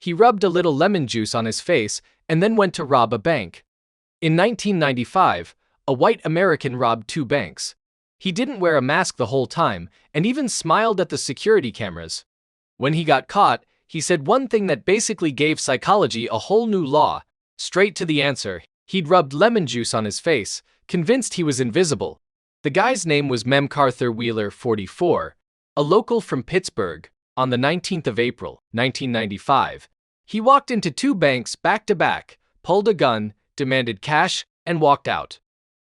He rubbed a little lemon juice on his face and then went to rob a bank. In 1995, a white American robbed 2 banks. He didn't wear a mask the whole time and even smiled at the security cameras. When he got caught, he said one thing that basically gave psychology a whole new law. Straight to the answer. He'd rubbed lemon juice on his face, convinced he was invisible. The guy's name was MCArthur Wheeler, 44, a local from Pittsburgh. On the 19th of April, 1995, he walked into 2 banks back to back, pulled a gun, demanded cash, and walked out.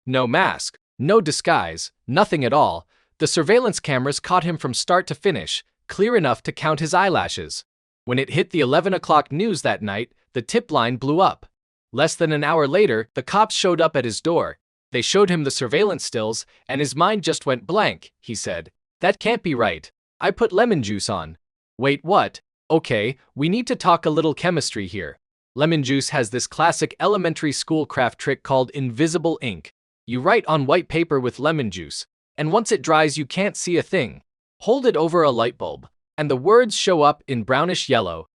No mask, no disguise, nothing at all. The surveillance cameras caught him from start to finish, clear enough to count his eyelashes. When it hit the 11 o'clock news that night, the tip line blew up. Less than an hour later, the cops showed up at his door. They showed him the surveillance stills, and his mind just went blank. He said, "That can't be right. I put lemon juice on." "Wait, what? Okay, we need to talk a little chemistry here." Lemon juice has this classic elementary school craft trick called invisible ink. You write on white paper with lemon juice, and once it dries you can't see a thing. Hold it over a light bulb, and the words show up in brownish yellow.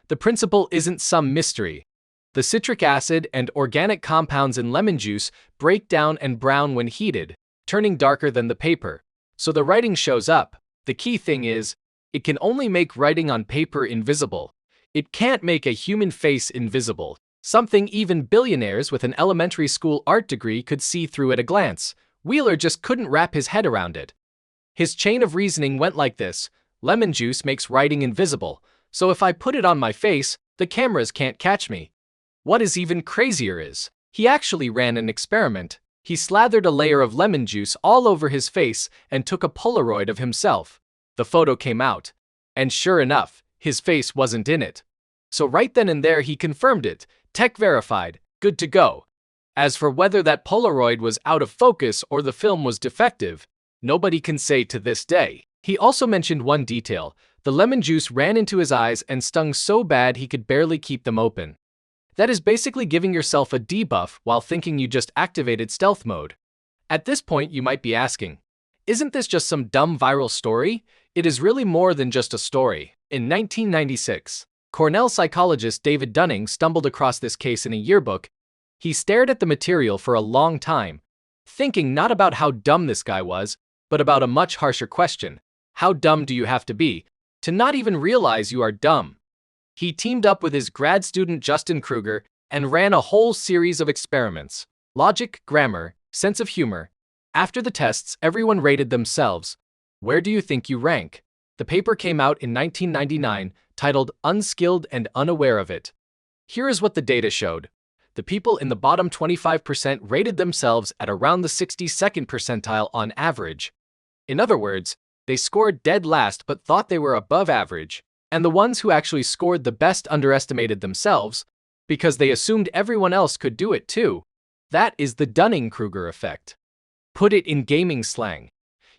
The principle isn't some mystery. The citric acid and organic compounds in lemon juice break down and brown when heated, turning darker than the paper. So the writing shows up. The key thing is, it can only make writing on paper invisible. It can't make a human face invisible, something even billionaires with an elementary school art degree could see through at a glance. Wheeler just couldn't wrap his head around it. His chain of reasoning went like this: lemon juice makes writing invisible, so if I put it on my face, the cameras can't catch me. What is even crazier is, he actually ran an experiment. He slathered a layer of lemon juice all over his face and took a Polaroid of himself. The photo came out, and sure enough, his face wasn't in it. So right then and there he confirmed it, tech verified, good to go. As for whether that Polaroid was out of focus or the film was defective, nobody can say to this day. He also mentioned one detail: the lemon juice ran into his eyes and stung so bad he could barely keep them open. That is basically giving yourself a debuff while thinking you just activated stealth mode. At this point you might be asking, isn't this just some dumb viral story? It is really more than just a story. In 1996, Cornell psychologist David Dunning stumbled across this case in a yearbook. He stared at the material for a long time, thinking not about how dumb this guy was, but about a much harsher question. How dumb do you have to be to not even realize you are dumb? He teamed up with his grad student Justin Kruger and ran a whole series of experiments. Logic, grammar, sense of humor. After the tests, everyone rated themselves. Where do you think you rank? The paper came out in 1999, titled Unskilled and Unaware of It. Here is what the data showed. The people in the bottom 25% rated themselves at around the 62nd percentile on average. In other words, they scored dead last but thought they were above average. And the ones who actually scored the best underestimated themselves, because they assumed everyone else could do it too. That is the dunning-Kruger effect. Put it in gaming slang.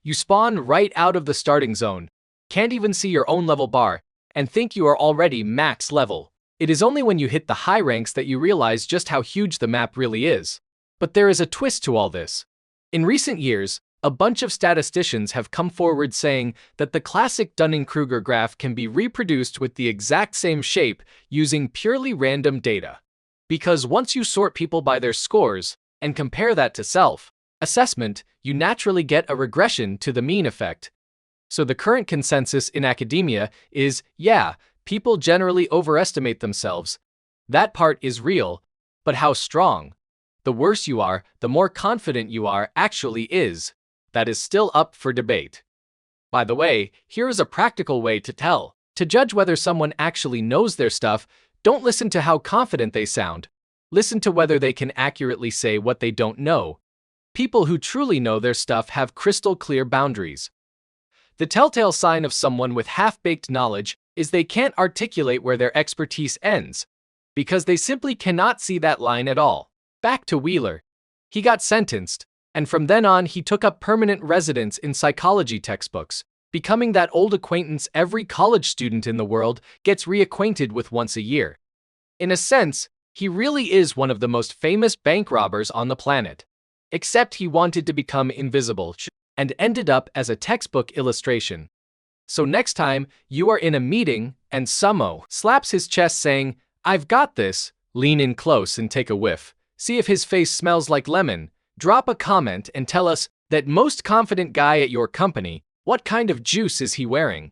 You spawn right out of the starting zone, can't even see your own level bar, and think you are already max level. It is only when you hit the high ranks that you realize just how huge the map really is. But there is a twist to all this. In recent years, a bunch of statisticians have come forward saying that the classic dunning-Kruger graph can be reproduced with the exact same shape using purely random data. Because once you sort people by their scores and compare that to self-assessment, you naturally get a regression to the mean effect. So the current consensus in academia is, yeah, people generally overestimate themselves. That part is real, but how strong? The worse you are, the more confident you are actually is. That is still up for debate. By the way, here is a practical way to tell. To judge whether someone actually knows their stuff, don't listen to how confident they sound. Listen to whether they can accurately say what they don't know. People who truly know their stuff have crystal clear boundaries. The telltale sign of someone with half-baked knowledge is they can't articulate where their expertise ends, because they simply cannot see that line at all. Back to Wheeler. He got sentenced, and from then on he took up permanent residence in psychology textbooks, becoming that old acquaintance every college student in the world gets reacquainted with once a year. In a sense, he really is one of the most famous bank robbers on the planet. Except he wanted to become invisible and ended up as a textbook illustration. So next time you are in a meeting And Sumo slaps his chest saying, "I've got this." Lean in close and take a whiff. See if his face smells like lemon. Drop a comment and tell us that most confident guy at your company, what kind of juice is he wearing?